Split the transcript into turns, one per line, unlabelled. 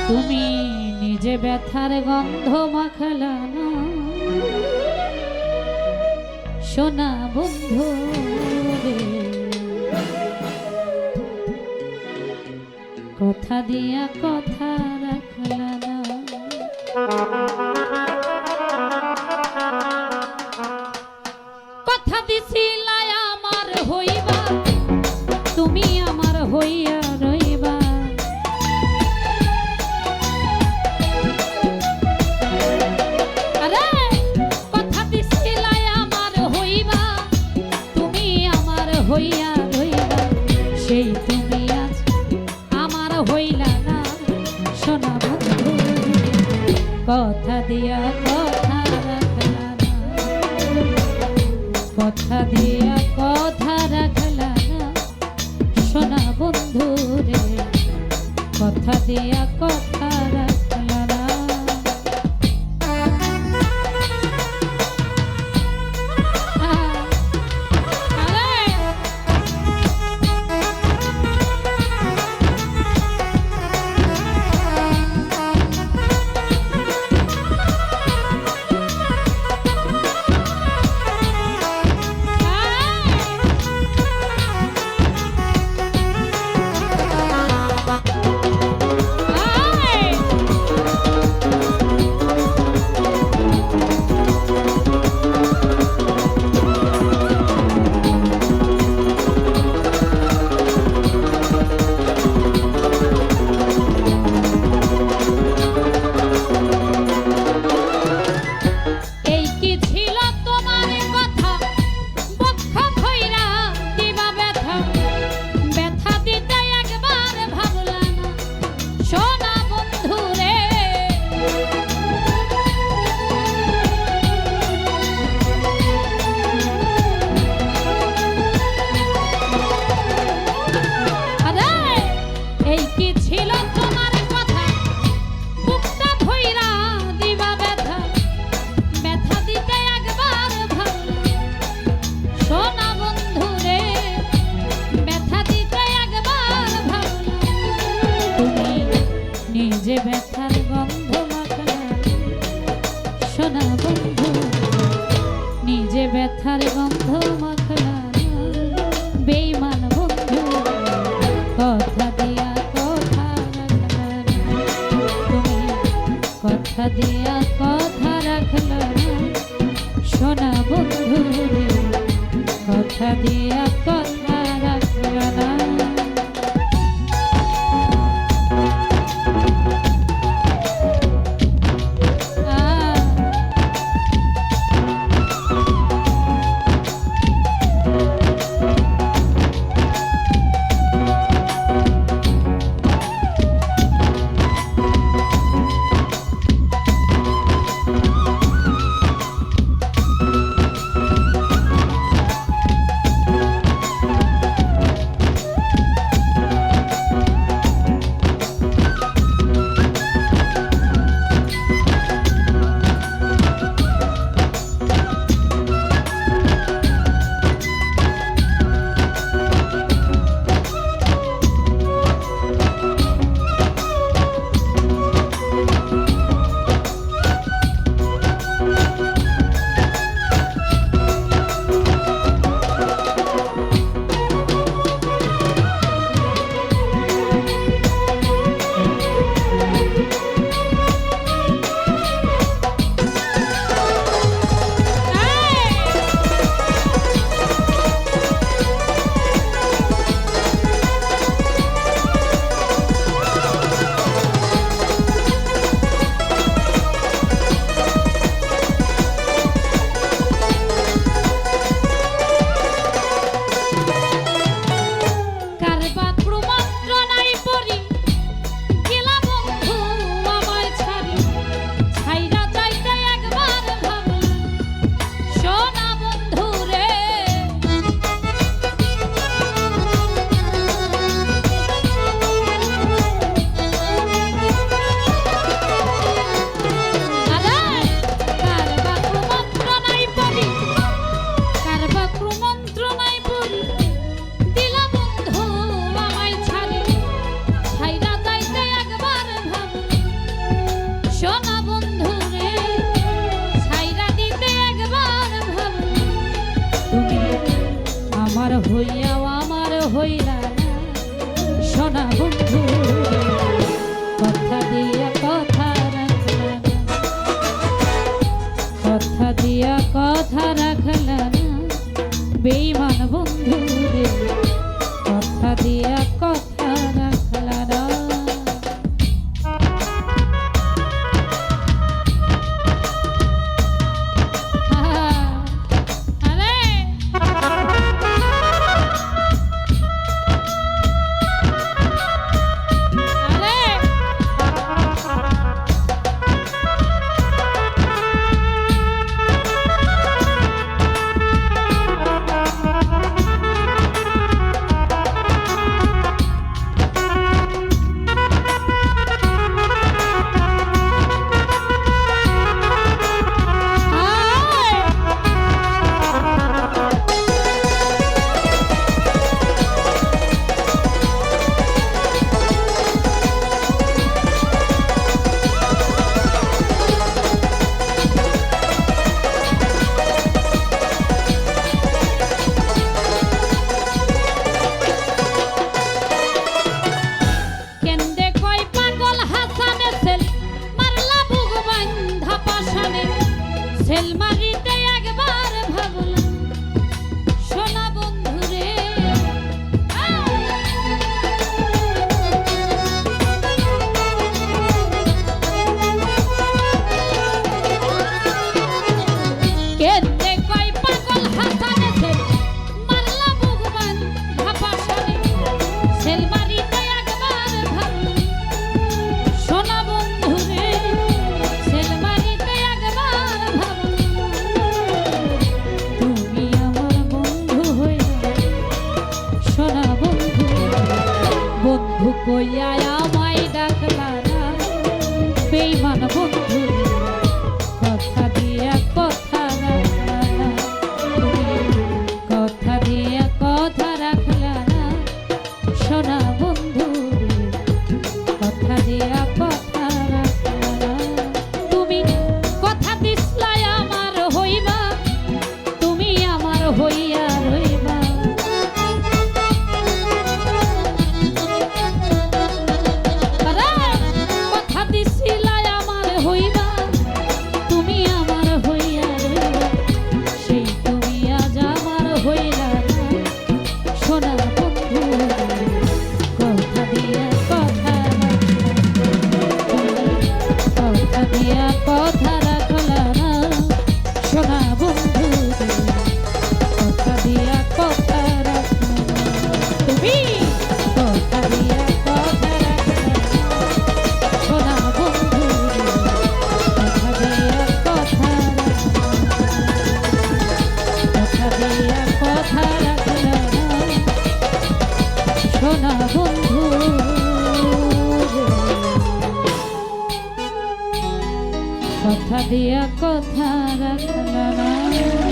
তুমি নিজে ব্যথার গন্ধ মাখলা না সোনা বন্ধু রে, কথা দিয়া কথা রাখলা না। কথা দিছিলা আমার হইবা, তুমি আমার হইয়া রইবা। আরে কথা দিছিলা আমার হইবা, তুমি আমার হইয়া রইবা। সেই তুমি আজ আমার হইলা না সোনা বন্ধু, কথা দিয়া কথা রাখলা না, কথা দিয়া কথা রাখলা না সোনা বন্ধু রে, কথা দিয়া কথা রাখলা না। হইলা না সোনা বন্ধু কথা দিয়া কথা রাখলা না কথা দিয়া কথা রাখলা না বেঈমান বন্ধু রে কথা দিয়া কথা রাখলা না সেল মারিতে একবার ভাবলাম সোনা বন্ধু রে কেন্দে কই পাগল হাসানে সেল মারলা ভগবান ভাপাসানে সেল মারিতে একবার ভাবলাম সোনা বন্ধু রে সেল মারিতে একবার বন্ধু কইয়া আমায় ডাকলা না বেঈমান বন্ধু কথা দিয়া কথা রাখলা না কথা দিয়া কথা রাখলা না সোনা বন্ধু কথা দিয়া কথা রাখলা না তুমি কথা দিছলাই আমার হইবা তুমি আমার হইয়া রইবা কথা রাখলা না সোনা বন্ধু কথা দিয়া কথা রাখলা তুমি কথা দিয়া কথা রাখলা সোনা বন্ধু কথা দিয়া কথা কথা দিয়া কথা রাখলা সোনা বন্ধু কথা দিয়া কথা রাখলা না।